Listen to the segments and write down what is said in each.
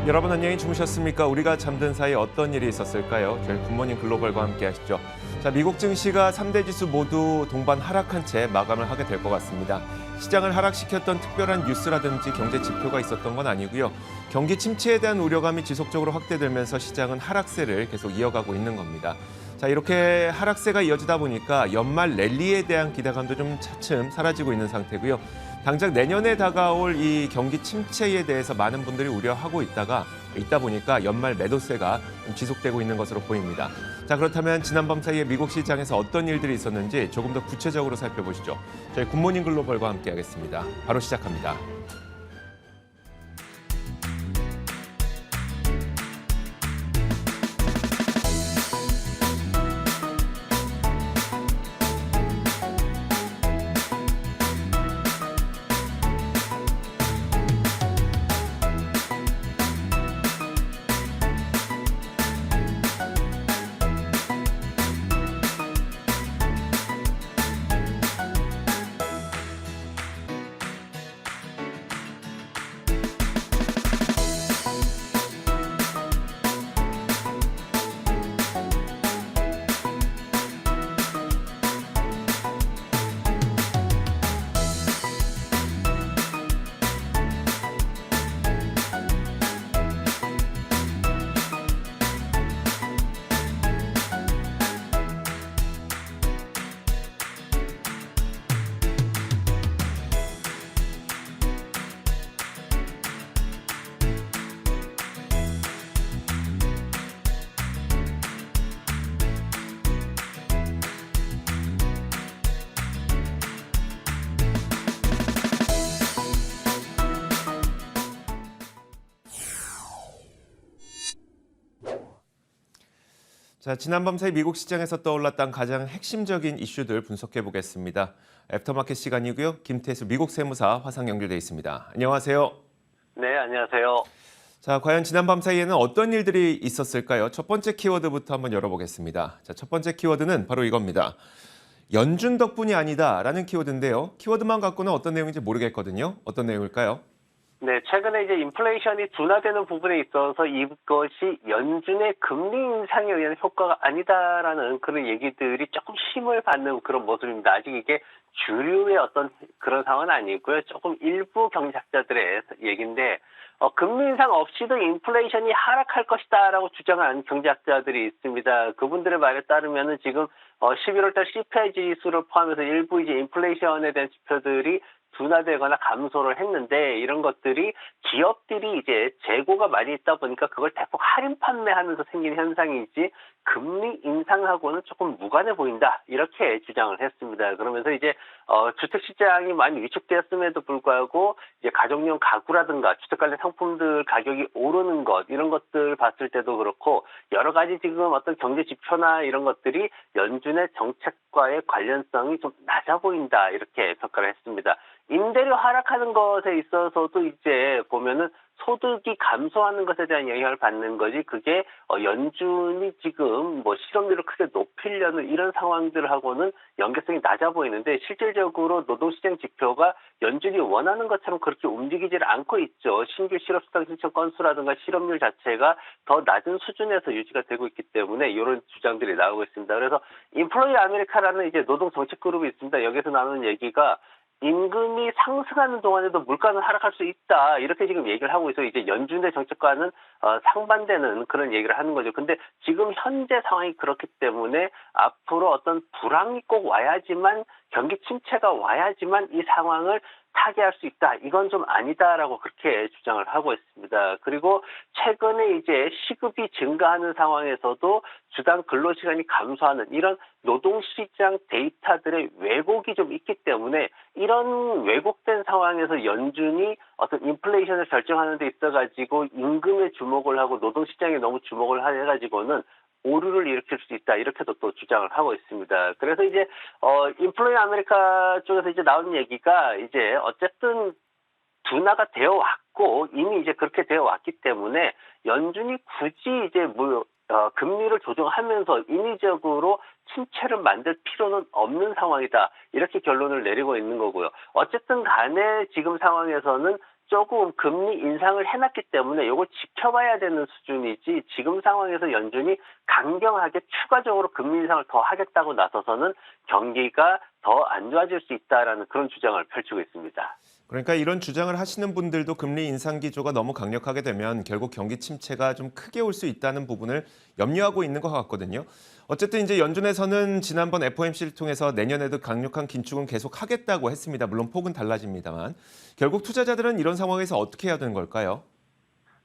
여러분 안녕히 주무셨습니까? 우리가 잠든 사이 어떤 일이 있었을까요? 저희 굿모닝 글로벌과 함께 하시죠. 자, 미국 증시가 3대 지수 모두 동반 하락한 채 마감을 하게 될 것 같습니다. 시장을 하락시켰던 특별한 뉴스라든지 경제 지표가 있었던 건 아니고요. 경기 침체에 대한 우려감이 지속적으로 확대되면서 시장은 하락세를 계속 이어가고 있는 겁니다. 자, 이렇게 하락세가 이어지다 보니까 연말 랠리에 대한 기대감도 좀 차츰 사라지고 있는 상태고요. 당장 내년에 다가올 이 경기 침체에 대해서 많은 분들이 우려하고 있다 보니까 연말 매도세가 좀 지속되고 있는 것으로 보입니다. 자, 그렇다면 지난밤 사이에 미국 시장에서 어떤 일들이 있었는지 조금 더 구체적으로 살펴보시죠. 저희 굿모닝 글로벌과 함께 하겠습니다. 바로 시작합니다. 자, 지난밤 사이 미국 시장에서 떠올랐던 가장 핵심적인 이슈들 분석해 보겠습니다. 애프터마켓 시간이고요. 김태수 미국 세무사 화상 연결돼 있습니다. 안녕하세요. 네, 안녕하세요. 자, 과연 지난밤 사이에는 어떤 일들이 있었을까요? 첫 번째 키워드부터 한번 열어보겠습니다. 자, 첫 번째 키워드는 바로 이겁니다. 연준 덕분이 아니다라는 키워드인데요. 키워드만 갖고는 어떤 내용인지 모르겠거든요. 어떤 내용일까요? 네, 최근에 이제 인플레이션이 둔화되는 부분에 있어서 이것이 연준의 금리 인상에 의한 효과가 아니다라는 그런 얘기들이 조금 힘을 받는 그런 모습입니다. 아직 이게 주류의 어떤 그런 상황은 아니고요. 조금 일부 경제학자들의 얘기인데, 금리 인상 없이도 인플레이션이 하락할 것이다라고 주장하는 경제학자들이 있습니다. 그분들의 말에 따르면은 지금 11월달 CPI 지수를 포함해서 일부 이제 인플레이션에 대한 지표들이 둔화되거나 감소를 했는데 이런 것들이 기업들이 이제 재고가 많이 있다 보니까 그걸 대폭 할인 판매하면서 생긴 현상이지 금리 인상하고는 조금 무관해 보인다 이렇게 주장을 했습니다. 그러면서 이제 주택 시장이 많이 위축되었음에도 불구하고 이제 가정용 가구라든가 주택 관련 상품들 가격이 오르는 것 이런 것들 봤을 때도 그렇고 여러 가지 지금 어떤 경제 지표나 이런 것들이 연준의 정책과의 관련성이 좀 낮아 보인다 이렇게 평가를 했습니다. 임대료 하락하는 것에 있어서도 이제 보면은 소득이 감소하는 것에 대한 영향을 받는 거지 그게 연준이 지금 뭐 실업률을 크게 높이려는 이런 상황들하고는 연계성이 낮아 보이는데 실질적으로 노동시장 지표가 연준이 원하는 것처럼 그렇게 움직이질 않고 있죠. 신규 실업수당 신청 건수라든가 실업률 자체가 더 낮은 수준에서 유지가 되고 있기 때문에 이런 주장들이 나오고 있습니다. 그래서 인플로이 아메리카라는 이제 노동 정책 그룹이 있습니다. 여기서 나오는 얘기가 임금이 상승하는 동안에도 물가는 하락할 수 있다. 이렇게 지금 얘기를 하고 있어요. 이제 연준의 정책과는 상반되는 그런 얘기를 하는 거죠. 근데 지금 현재 상황이 그렇기 때문에 앞으로 어떤 불황이 꼭 와야지만 경기 침체가 와야지만 이 상황을 타개할 수 있다. 이건 좀 아니다라고 그렇게 주장을 하고 있습니다. 그리고 최근에 이제 시급이 증가하는 상황에서도 주당 근로시간이 감소하는 이런 노동시장 데이터들의 왜곡이 좀 있기 때문에 이런 왜곡된 상황에서 연준이 어떤 인플레이션을 결정하는 데 있어가지고 임금에 주목을 하고 노동시장에 너무 주목을 해가지고는 오류를 일으킬 수 있다 이렇게도 또 주장을 하고 있습니다. 그래서 이제 인플로이 아메리카 쪽에서 이제 나온 얘기가 이제 어쨌든 둔화가 되어 왔고 이미 이제 그렇게 되어 왔기 때문에 연준이 굳이 이제 금리를 조정하면서 인위적으로 침체를 만들 필요는 없는 상황이다. 이렇게 결론을 내리고 있는 거고요. 어쨌든 간에 지금 상황에서는 조금 금리 인상을 해놨기 때문에 이걸 지켜봐야 되는 수준이지 지금 상황에서 연준이 강경하게 추가적으로 금리 인상을 더 하겠다고 나서서는 경기가 더 안 좋아질 수 있다라는 그런 주장을 펼치고 있습니다. 그러니까 이런 주장을 하시는 분들도 금리 인상 기조가 너무 강력하게 되면 결국 경기 침체가 좀 크게 올 수 있다는 부분을 염려하고 있는 것 같거든요. 어쨌든 이제 연준에서는 지난번 FOMC를 통해서 내년에도 강력한 긴축은 계속 하겠다고 했습니다. 물론 폭은 달라집니다만. 결국 투자자들은 이런 상황에서 어떻게 해야 되는 걸까요?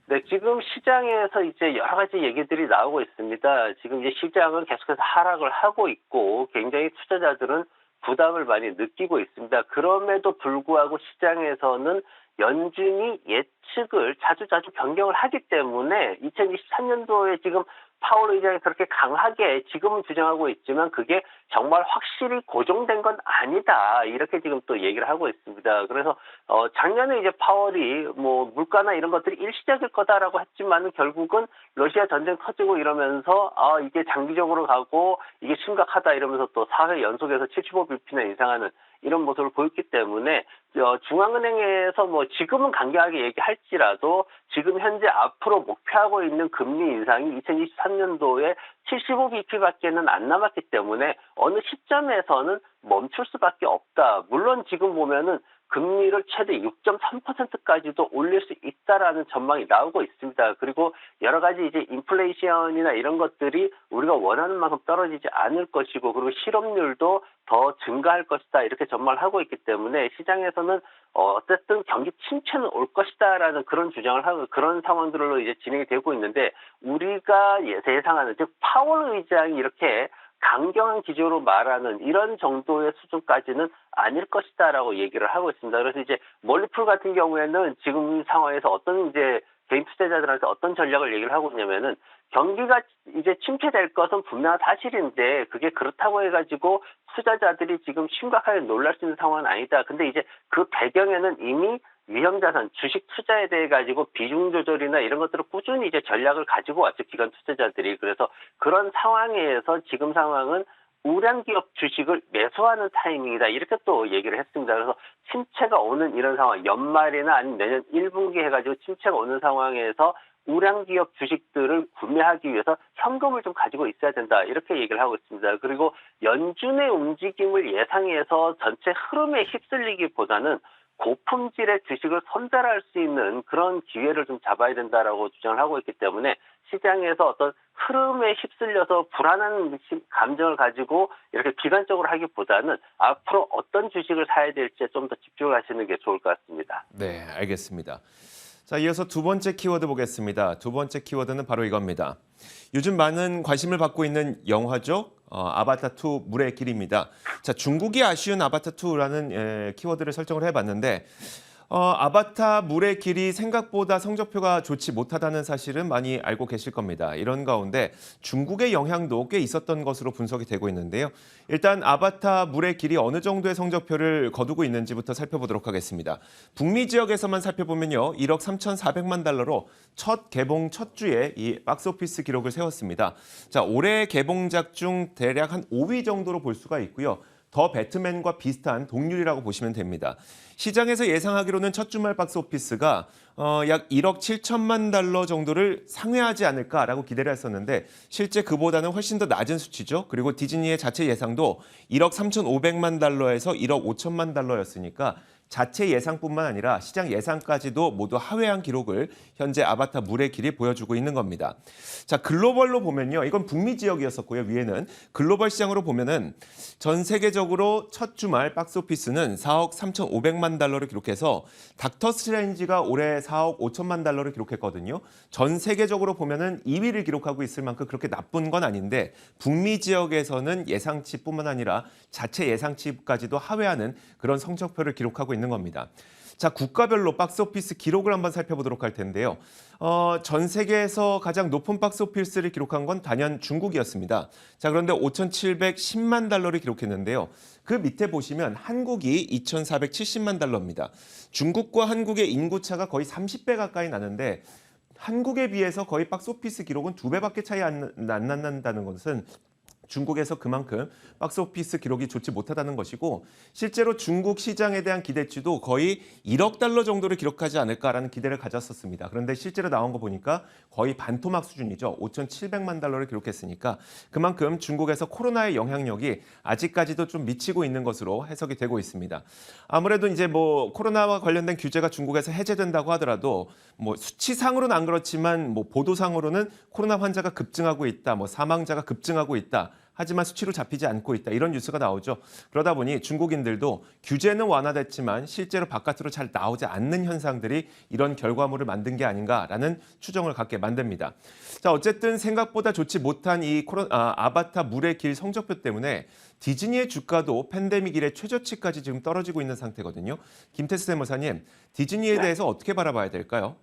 네, 지금 시장에서 이제 여러 가지 얘기들이 나오고 있습니다. 지금 이제 시장은 계속해서 하락을 하고 있고 굉장히 투자자들은 부담을 많이 느끼고 있습니다. 그럼에도 불구하고 시장에서는 연준이 예측을 자주자주 변경을 하기 때문에 2023년도에 지금 파월 의장이 그렇게 강하게 지금은 주장하고 있지만 그게 정말 확실히 고정된 건 아니다. 이렇게 지금 또 얘기를 하고 있습니다. 그래서 작년에 이제 파월이 뭐 물가나 이런 것들이 일시적일 거다라고 했지만 결국은 러시아 전쟁 터지고 이러면서 이게 장기적으로 가고 이게 심각하다 이러면서 또 4회 연속해서 75bp나 인상하는 이런 모습을 보였기 때문에 중앙은행에서 뭐 지금은 강경하게 얘기할지라도 지금 현재 앞으로 목표하고 있는 금리 인상이 2023년도에 75bp밖에는 안 남았기 때문에 어느 시점에서는 멈출 수밖에 없다. 물론 지금 보면은 금리를 최대 6.3%까지도 올릴 수 있다라는 전망이 나오고 있습니다. 그리고 여러 가지 이제 인플레이션이나 이런 것들이 우리가 원하는 만큼 떨어지지 않을 것이고 그리고 실업률도 더 증가할 것이다 이렇게 전망을 하고 있기 때문에 시장에서는 어쨌든 경기 침체는 올 것이다라는 그런 주장을 하고 그런 상황들로 이제 진행이 되고 있는데 우리가 예상하는 즉 파월 의장이 이렇게 강경한 기조로 말하는 이런 정도의 수준까지는 아닐 것이다라고 얘기를 하고 있습니다. 그래서 이제 몰리풀 같은 경우에는 지금 상황에서 어떤 이제 개인 투자자들한테 어떤 전략을 얘기를 하고 있냐면은 경기가 이제 침체될 것은 분명한 사실인데 그게 그렇다고 해가지고 투자자들이 지금 심각하게 놀랄 수 있는 상황은 아니다. 근데 이제 그 배경에는 이미 위험자산, 주식 투자에 대해 가지고 비중 조절이나 이런 것들을 꾸준히 이제 전략을 가지고 왔죠. 기관 투자자들이. 그래서 그런 상황에서 지금 상황은 우량 기업 주식을 매수하는 타이밍이다. 이렇게 또 얘기를 했습니다. 그래서 침체가 오는 이런 상황, 연말이나 아니면 내년 1분기 해가지고 침체가 오는 상황에서 우량 기업 주식들을 구매하기 위해서 현금을 좀 가지고 있어야 된다. 이렇게 얘기를 하고 있습니다. 그리고 연준의 움직임을 예상해서 전체 흐름에 휩쓸리기보다는 고품질의 주식을 선별할 수 있는 그런 기회를 좀 잡아야 된다라고 주장을 하고 있기 때문에 시장에서 어떤 흐름에 휩쓸려서 불안한 감정을 가지고 이렇게 기관적으로 하기보다는 앞으로 어떤 주식을 사야 될지에 좀 더 집중하시는 게 좋을 것 같습니다. 네, 알겠습니다. 자, 이어서 두 번째 키워드 보겠습니다. 두 번째 키워드는 바로 이겁니다. 요즘 많은 관심을 받고 있는 영화죠. 아바타 2 물의 길입니다. 자, 중국이 아쉬운 아바타 2라는 키워드를 설정을 해봤는데 아바타 물의 길이 생각보다 성적표가 좋지 못하다는 사실은 많이 알고 계실 겁니다. 이런 가운데 중국의 영향도 꽤 있었던 것으로 분석이 되고 있는데요. 일단 아바타 물의 길이 어느 정도의 성적표를 거두고 있는지부터 살펴보도록 하겠습니다. 북미 지역에서만 살펴보면요. 1억 3,400만 달러로 첫 개봉 첫 주에 이 박스오피스 기록을 세웠습니다. 자, 올해 개봉작 중 대략 한 5위 정도로 볼 수가 있고요. 더 배트맨과 비슷한 동률이라고 보시면 됩니다. 시장에서 예상하기로는 첫 주말 박스오피스가 약 1억 7천만 달러 정도를 상회하지 않을까라고 기대를 했었는데 실제 그보다는 훨씬 더 낮은 수치죠. 그리고 디즈니의 자체 예상도 1억 3,500만 달러에서 1억 5천만 달러였으니까 자체 예상뿐만 아니라 시장 예상까지도 모두 하회한 기록을 현재 아바타 물의 길이 보여주고 있는 겁니다. 자, 글로벌로 보면요. 이건 북미 지역이었었고요. 위에는 글로벌 시장으로 보면은 전 세계적으로 첫 주말 박스오피스는 4억 3,500만 달러를 기록해서 닥터 스트레인지가 올해 4억 5천만 달러를 기록했거든요. 전 세계적으로 보면은 2위를 기록하고 있을 만큼 그렇게 나쁜 건 아닌데 북미 지역에서는 예상치뿐만 아니라 자체 예상치까지도 하회하는 그런 성적표를 기록하고 있는 겁니다. 자, 국가별로 박스오피스 기록을 한번 살펴보도록 할 텐데요. 전 세계에서 가장 높은 박스오피스를 기록한 건 단연 중국이었습니다. 자, 그런데 5,710만 달러를 기록했는데요. 그 밑에 보시면 한국이 2,470만 달러입니다. 중국과 한국의 인구차가 거의 30배 가까이 나는데 한국에 비해서 거의 박스오피스 기록은 2배밖에 차이 안 난다는 것은 중국에서 그만큼 박스오피스 기록이 좋지 못하다는 것이고 실제로 중국 시장에 대한 기대치도 거의 1억 달러 정도를 기록하지 않을까라는 기대를 가졌었습니다. 그런데 실제로 나온 거 보니까 거의 반토막 수준이죠. 5,700만 달러를 기록했으니까 그만큼 중국에서 코로나의 영향력이 아직까지도 좀 미치고 있는 것으로 해석이 되고 있습니다. 아무래도 이제 뭐 코로나와 관련된 규제가 중국에서 해제된다고 하더라도 뭐 수치상으로는 안 그렇지만 뭐 보도상으로는 코로나 환자가 급증하고 있다, 뭐 사망자가 급증하고 있다. 하지만 수치로 잡히지 않고 있다. 이런 뉴스가 나오죠. 그러다 보니 중국인들도 규제는 완화됐지만 실제로 바깥으로 잘 나오지 않는 현상들이 이런 결과물을 만든 게 아닌가라는 추정을 갖게 만듭니다. 자, 어쨌든 생각보다 좋지 못한 이 아바타 물의 길 성적표 때문에 디즈니의 주가도 팬데믹 이래 최저치까지 지금 떨어지고 있는 상태거든요. 김태수 세무사님, 디즈니에 대해서 어떻게 바라봐야 될까요?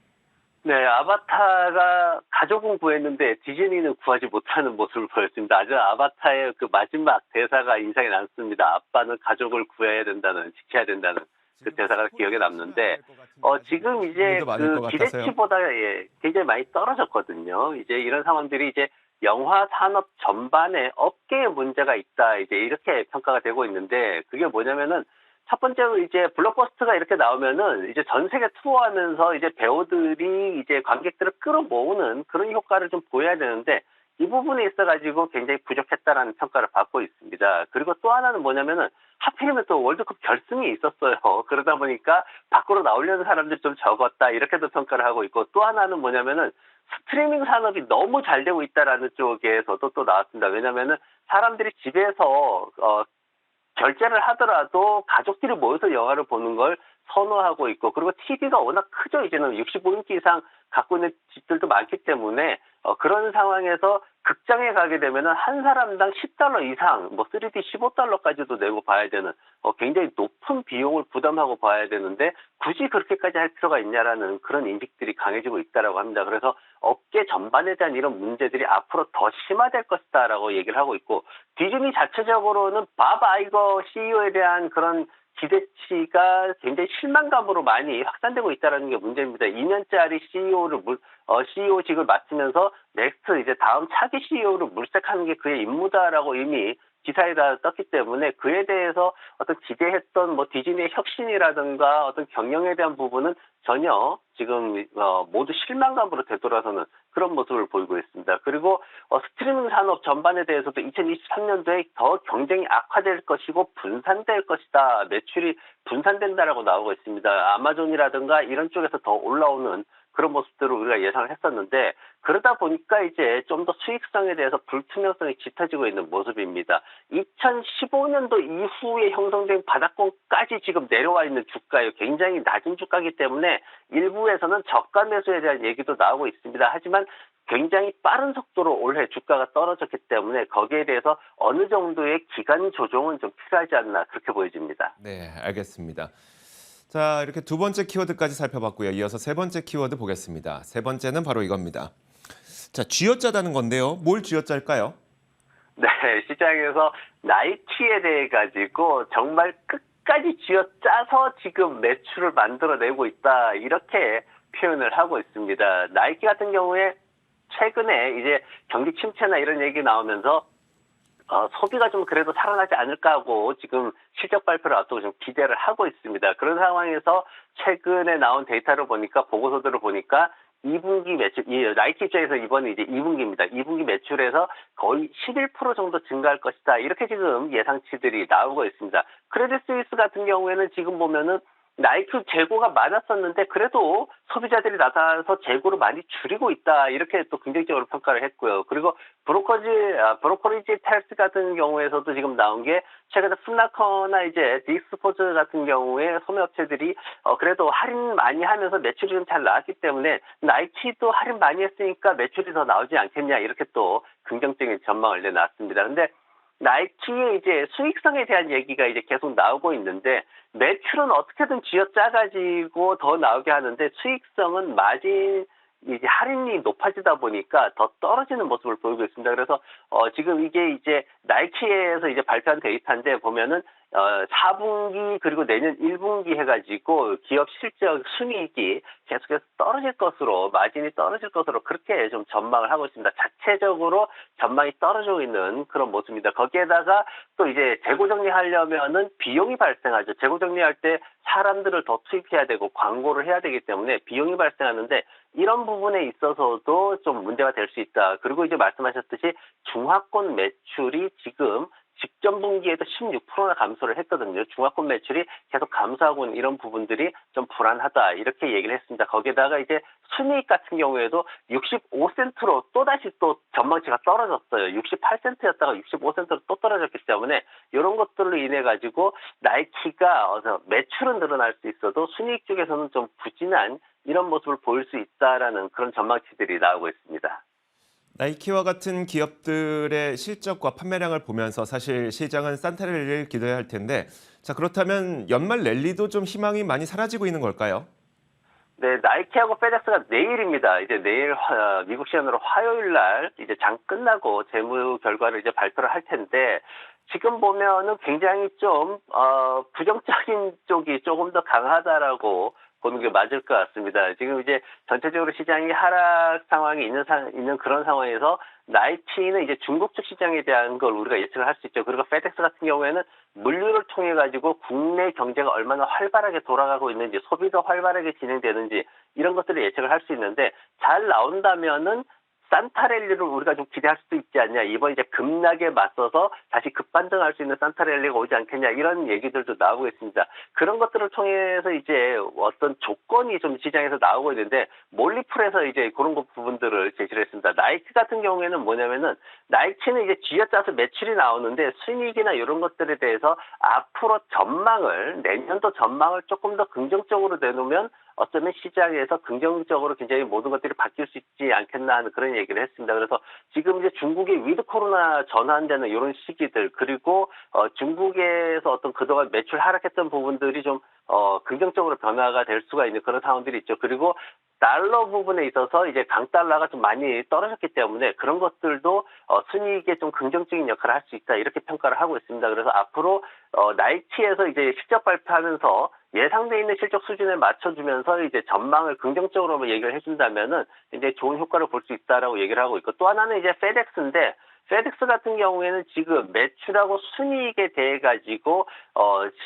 네, 아바타가 가족은 구했는데 디즈니는 구하지 못하는 모습을 보였습니다. 아주 아바타의 그 마지막 대사가 인상이 남습니다. 아빠는 가족을 구해야 된다는, 지켜야 된다는 그 대사가 기억에 남는데, 지금 이제 그 기대치보다 굉장히 많이 떨어졌거든요. 이제 이런 상황들이 이제 영화 산업 전반에 업계에 문제가 있다, 이제 이렇게 평가가 되고 있는데, 그게 뭐냐면은 첫 번째로 이제 블록버스터가 이렇게 나오면은 이제 전 세계 투어하면서 이제 배우들이 이제 관객들을 끌어모으는 그런 효과를 좀 보여야 되는데 이 부분에 있어가지고 굉장히 부족했다라는 평가를 받고 있습니다. 그리고 또 하나는 뭐냐면은 하필이면 또 월드컵 결승이 있었어요. 그러다 보니까 밖으로 나오려는 사람들이 좀 적었다 이렇게도 평가를 하고 있고 또 하나는 뭐냐면은 스트리밍 산업이 너무 잘 되고 있다라는 쪽에서도 또 나왔습니다. 왜냐면은 사람들이 집에서 결제를 하더라도 가족들이 모여서 영화를 보는 걸 선호하고 있고 그리고 TV가 워낙 크죠. 이제는 65인치 이상 갖고 있는 집들도 많기 때문에 그런 상황에서 극장에 가게 되면 한 사람당 10달러 이상, 뭐 3D 15달러까지도 내고 봐야 되는 굉장히 높은 비용을 부담하고 봐야 되는데 굳이 그렇게까지 할 필요가 있냐라는 그런 인식들이 강해지고 있다라고 합니다. 그래서 업계 전반에 대한 이런 문제들이 앞으로 더 심화될 것이다라고 얘기를 하고 있고 디즈니 자체적으로는 밥 아이거 CEO에 대한 그런 기대치가 굉장히 실망감으로 많이 확산되고 있다는 게 문제입니다. 2년짜리 CEO직을 맡으면서 넥스트 이제 다음 차기 CEO를 물색하는 게 그의 임무다라고 이미 기사에다 떴기 때문에 그에 대해서 어떤 기대했던 뭐 디즈니의 혁신이라든가 어떤 경영에 대한 부분은 전혀 지금 모두 실망감으로 되돌아서는 그런 모습을 보이고 있습니다. 그리고 스트리밍 산업 전반에 대해서도 2023년도에 더 경쟁이 악화될 것이고 분산될 것이다. 매출이 분산된다라고 나오고 있습니다. 아마존이라든가 이런 쪽에서 더 올라오는 그런 모습들을 우리가 예상을 했었는데 그러다 보니까 이제 좀 더 수익성에 대해서 불투명성이 짙어지고 있는 모습입니다. 2015년도 이후에 형성된 바닥권까지 지금 내려와 있는 주가예요. 굉장히 낮은 주가이기 때문에 일부에서는 저가 매수에 대한 얘기도 나오고 있습니다. 하지만 굉장히 빠른 속도로 올해 주가가 떨어졌기 때문에 거기에 대해서 어느 정도의 기간 조정은 좀 필요하지 않나 그렇게 보여집니다. 네, 알겠습니다. 자, 이렇게 두 번째 키워드까지 살펴봤고요. 이어서 세 번째 키워드 보겠습니다. 세 번째는 바로 이겁니다. 자, 쥐어짜다는 건데요. 뭘 쥐어짤까요? 네, 시장에서 나이키에 대해 가지고 정말 끝까지 쥐어짜서 지금 매출을 만들어내고 있다. 이렇게 표현을 하고 있습니다. 나이키 같은 경우에 최근에 이제 경기 침체나 이런 얘기 나오면서 소비가 좀 그래도 살아나지 않을까 하고 지금 실적 발표를 앞두고 좀 기대를 하고 있습니다. 그런 상황에서 최근에 나온 데이터를 보니까 보고서들을 보니까 2분기 매출, 나이키 입장에서 이번에 이제 2분기입니다. 2분기 매출에서 거의 11% 정도 증가할 것이다. 이렇게 지금 예상치들이 나오고 있습니다. 크레딧 스위스 같은 경우에는 지금 보면은 나이키 재고가 많았었는데 그래도 소비자들이 나타나서 재고를 많이 줄이고 있다. 이렇게 또 긍정적으로 평가를 했고요. 그리고 브로커리지 텍스 같은 경우에서도 지금 나온 게 최근에 풋라커나 이제 딕스포츠 같은 경우에 소매업체들이 그래도 할인 많이 하면서 매출이 좀 잘 나왔기 때문에 나이키도 할인 많이 했으니까 매출이 더 나오지 않겠냐 이렇게 또 긍정적인 전망을 내놨습니다. 근데 나이키의 이제 수익성에 대한 얘기가 이제 계속 나오고 있는데 매출은 어떻게든 쥐어짜가지고 더 나오게 하는데 수익성은 마진 이제 할인이 높아지다 보니까 더 떨어지는 모습을 보이고 있습니다. 그래서 지금 이게 이제 나이키에서 이제 발표한 데이터인데 보면은 4분기 그리고 내년 1분기 해가지고 기업 실적 순이익이 계속해서 떨어질 것으로 마진이 떨어질 것으로 그렇게 좀 전망을 하고 있습니다. 자체적으로 전망이 떨어지고 있는 그런 모습입니다. 거기에다가 또 이제 재고 정리하려면은 비용이 발생하죠. 재고 정리할 때 사람들을 더 투입해야 되고 광고를 해야 되기 때문에 비용이 발생하는데 이런 부분에 있어서도 좀 문제가 될 수 있다. 그리고 이제 말씀하셨듯이 중화권 매출이 지금 직전 분기에도 16%나 감소를 했거든요. 중화권 매출이 계속 감소하고 있는 이런 부분들이 좀 불안하다. 이렇게 얘기를 했습니다. 거기에다가 이제 순이익 같은 경우에도 65센트로 또다시 또 전망치가 떨어졌어요. 68센트였다가 65센트로 또 떨어졌기 때문에 이런 것들로 인해 가지고 나이키가 매출은 늘어날 수 있어도 순이익 쪽에서는 좀 부진한 이런 모습을 보일 수 있다라는 그런 전망치들이 나오고 있습니다. 나이키와 같은 기업들의 실적과 판매량을 보면서 사실 시장은 산타 랠리를 기대해야 할 텐데, 자, 그렇다면 연말 랠리도 좀 희망이 많이 사라지고 있는 걸까요? 네, 나이키하고 페덱스가 내일입니다. 이제 내일 미국 시간으로 화요일 날 이제 장 끝나고 재무 결과를 이제 발표를 할 텐데 지금 보면은 굉장히 좀 부정적인 쪽이 조금 더 강하다라고 보는 게 맞을 것 같습니다. 지금 이제 전체적으로 시장이 하락 상황이 있는 그런 상황에서 나이키는 이제 중국 쪽 시장에 대한 걸 우리가 예측을 할 수 있죠. 그리고 페덱스 같은 경우에는 물류를 통해 가지고 국내 경제가 얼마나 활발하게 돌아가고 있는지, 소비가 활발하게 진행되는지 이런 것들을 예측을 할 수 있는데 잘 나온다면은 산타랠리를 우리가 좀 기대할 수도 있지 않냐. 이번 이제 급락에 맞서서 다시 급반등할 수 있는 산타랠리가 오지 않겠냐. 이런 얘기들도 나오고 있습니다. 그런 것들을 통해서 이제 어떤 조건이 좀 시장에서 나오고 있는데 몰리풀에서 이제 그런 부분들을 제시를 했습니다. 나이키 같은 경우에는 뭐냐면은 나이키는 이제 쥐어짜서 매출이 나오는데 순이익이나 이런 것들에 대해서 앞으로 내년도 전망을 조금 더 긍정적으로 내놓으면 어쩌면 시장에서 긍정적으로 굉장히 모든 것들이 바뀔 수 있지 않겠나 하는 그런 얘기를 했습니다. 그래서 지금 이제 중국의 위드 코로나 전환되는 이런 시기들 그리고 중국에서 어떤 그동안 매출 하락했던 부분들이 좀 긍정적으로 변화가 될 수가 있는 그런 상황들이 있죠. 그리고 달러 부분에 있어서 이제 강달러가 좀 많이 떨어졌기 때문에 그런 것들도 순이익에 좀 긍정적인 역할을 할 수 있다 이렇게 평가를 하고 있습니다. 그래서 앞으로 나이키에서 이제 실적 발표하면서 예상돼 있는 실적 수준에 맞춰주면서 이제 전망을 긍정적으로 얘기를 해준다면은 이제 좋은 효과를 볼 수 있다라고 얘기를 하고 있고 또 하나는 이제 페덱스인데 페덱스 같은 경우에는 지금 매출하고 순이익에 대해 가지고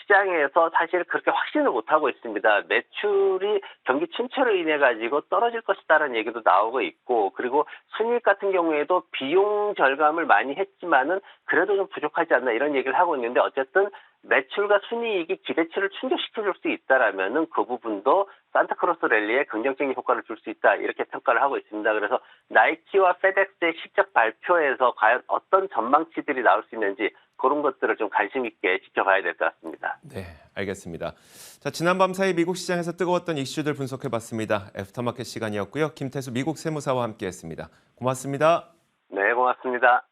시장에서 사실 그렇게 확신을 못 하고 있습니다. 매출이 경기 침체로 인해 가지고 떨어질 것이다라는 얘기도 나오고 있고 그리고 순이익 같은 경우에도 비용 절감을 많이 했지만은 그래도 좀 부족하지 않나 이런 얘기를 하고 있는데 어쨌든 매출과 순이익이 기대치를 충족시켜줄 수 있다라면은 그 부분도 산타크로스 랠리에 긍정적인 효과를 줄 수 있다 이렇게 평가를 하고 있습니다. 그래서 나이키와 페덱스의 실적 발표에서 과연 어떤 전망치들이 나올 수 있는지 그런 것들을 좀 관심 있게 지켜봐야 될 것 같습니다. 네, 알겠습니다. 자, 지난밤 사이 미국 시장에서 뜨거웠던 이슈들 분석해봤습니다. 애프터마켓 시간이었고요. 김태수 미국 세무사와 함께했습니다. 고맙습니다. 네, 고맙습니다.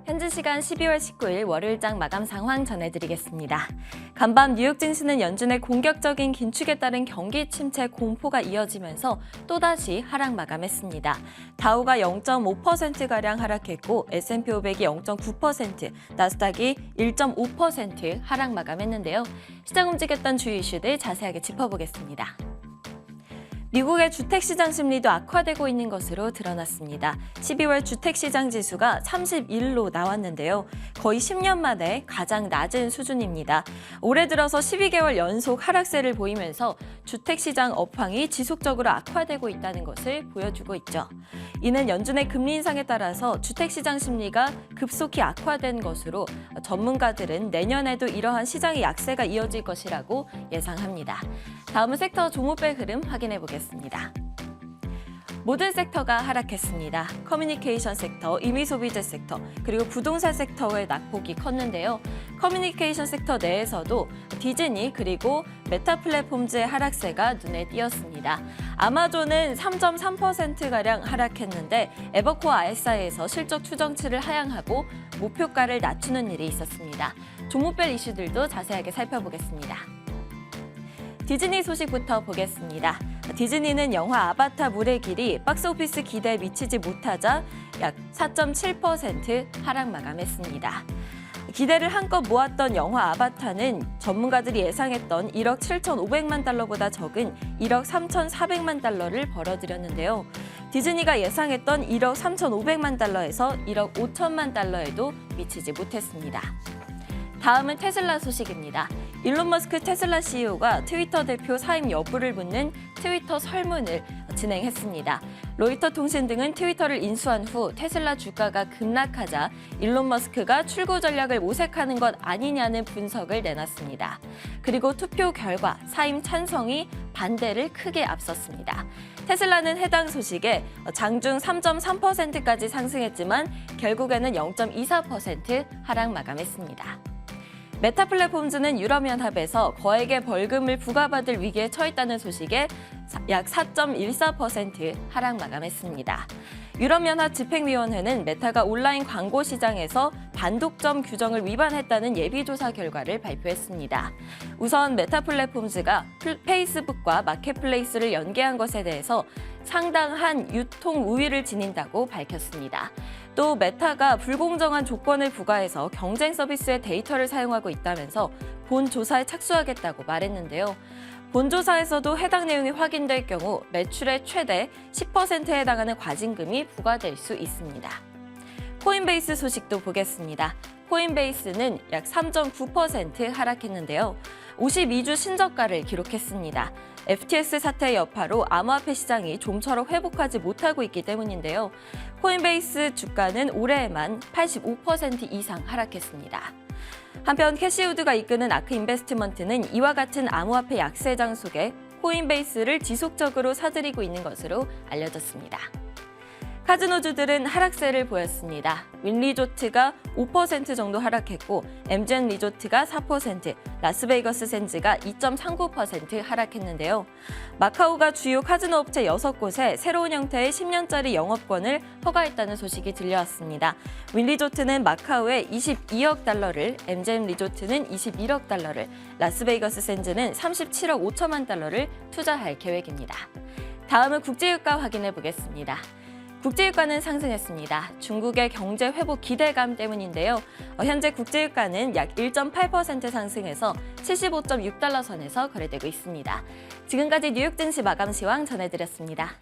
현지 시간 12월 19일 월요일장 마감 상황 전해드리겠습니다. 간밤 뉴욕 증시는 연준의 공격적인 긴축에 따른 경기 침체 공포가 이어지면서 또다시 하락 마감했습니다. 다우가 0.5%가량 하락했고 S&P 500이 0.9%, 나스닥이 1.5% 하락 마감했는데요. 시장 움직였던 주요 이슈들 자세하게 짚어보겠습니다. 미국의 주택시장 심리도 악화되고 있는 것으로 드러났습니다. 12월 주택시장 지수가 31로 나왔는데요. 거의 10년 만에 가장 낮은 수준입니다. 올해 들어서 12개월 연속 하락세를 보이면서 주택시장 업황이 지속적으로 악화되고 있다는 것을 보여주고 있죠. 이는 연준의 금리 인상에 따라서 주택시장 심리가 급속히 악화된 것으로 전문가들은 내년에도 이러한 시장의 약세가 이어질 것이라고 예상합니다. 다음은 섹터 종목별 흐름 확인해 보겠습니다. 모든 섹터가 하락했습니다. 커뮤니케이션 섹터, 임의소비재 섹터, 그리고 부동산 섹터의 낙폭이 컸는데요. 커뮤니케이션 sek터 내에서도 디즈니 그리고 메타 플랫폼즈의 하락세가 눈에 띄었습니다. 아마존은 3.3%가량 하락했는데 에버코어 RSI에서 실적 추정치를 하향하고 목표가를 낮추는 일이 있었습니다. 종목별 이슈들도 자세하게 살펴보겠습니다. 디즈니 소식부터 보겠습니다. 디즈니는 영화 아바타 물의 길이 박스오피스 기대에 미치지 못하자 약 4.7% 하락 마감했습니다. 기대를 한껏 모았던 영화 아바타는 전문가들이 예상했던 1억 7,500만 달러보다 적은 1억 3,400만 달러를 벌어들였는데요. 디즈니가 예상했던 1억 3,500만 달러에서 1억 5천만 달러에도 미치지 못했습니다. 다음은 테슬라 소식입니다. 일론 머스크 테슬라 CEO가 트위터 대표 사임 여부를 묻는 트위터 설문을 진행했습니다. 로이터 통신 등은 트위터를 인수한 후 테슬라 주가가 급락하자 일론 머스크가 출구 전략을 모색하는 것 아니냐는 분석을 내놨습니다. 그리고 투표 결과 사임 찬성이 반대를 크게 앞섰습니다. 테슬라는 해당 소식에 장중 3.3%까지 상승했지만 결국에는 0.24% 하락 마감했습니다. 메타 플랫폼즈는 유럽연합에서 거액의 벌금을 부과받을 위기에 처했다는 소식에 약 4.14% 하락 마감했습니다. 유럽연합 집행위원회는 메타가 온라인 광고 시장에서 반독점 규정을 위반했다는 예비조사 결과를 발표했습니다. 우선 메타 플랫폼즈가 페이스북과 마켓플레이스를 연계한 것에 대해서 상당한 유통 우위를 지닌다고 밝혔습니다. 또 메타가 불공정한 조건을 부과해서 경쟁 서비스의 데이터를 사용하고 있다면서 본 조사에 착수하겠다고 말했는데요. 본 조사에서도 해당 내용이 확인될 경우 매출의 최대 10%에 해당하는 과징금이 부과될 수 있습니다. 코인베이스 소식도 보겠습니다. 코인베이스는 약 3.9% 하락했는데요. 52주 신저가를 기록했습니다. FTX 사태 여파로 암호화폐 시장이 좀처럼 회복하지 못하고 있기 때문인데요. 코인베이스 주가는 올해에만 85% 이상 하락했습니다. 한편 캐시우드가 이끄는 아크 인베스트먼트는 이와 같은 암호화폐 약세장 속에 코인베이스를 지속적으로 사들이고 있는 것으로 알려졌습니다. 카지노주들은 하락세를 보였습니다. 윈리조트가 5% 정도 하락했고 MGM 리조트가 4%, 라스베이거스 샌즈가 2.39% 하락했는데요. 마카오가 주요 카지노 업체 6곳에 새로운 형태의 10년짜리 영업권을 허가했다는 소식이 들려왔습니다. 윈리조트는 마카오에 22억 달러를, MGM 리조트는 21억 달러를, 라스베이거스 샌즈는 37억 5천만 달러를 투자할 계획입니다. 다음은 국제유가 확인해 보겠습니다. 국제유가는 상승했습니다. 중국의 경제 회복 기대감 때문인데요. 현재 국제유가는 약 1.8% 상승해서 75.6달러 선에서 거래되고 있습니다. 지금까지 뉴욕 증시 마감 시황 전해드렸습니다.